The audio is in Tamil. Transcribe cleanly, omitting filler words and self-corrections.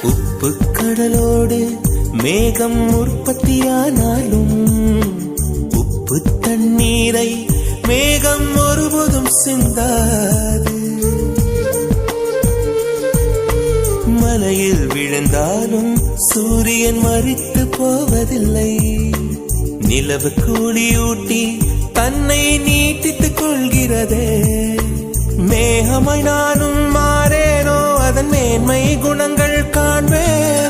உப்பு கடலோடு மேகம் உற்பத்தியானாலும் உப்பு தண்ணீரை மேகம் ஒருபோதும் சிந்தாது. மலையில் விழுந்தாலும் சூரியன் மரித்து போவதில்லை. நிலவு கூலியூட்டி தன்னை நீட்டித்துக் கொள்கிறதே. மேகமாய் நானும் மாறேனோ அதன் மேன்மை குணங்கள் காண்பேன்.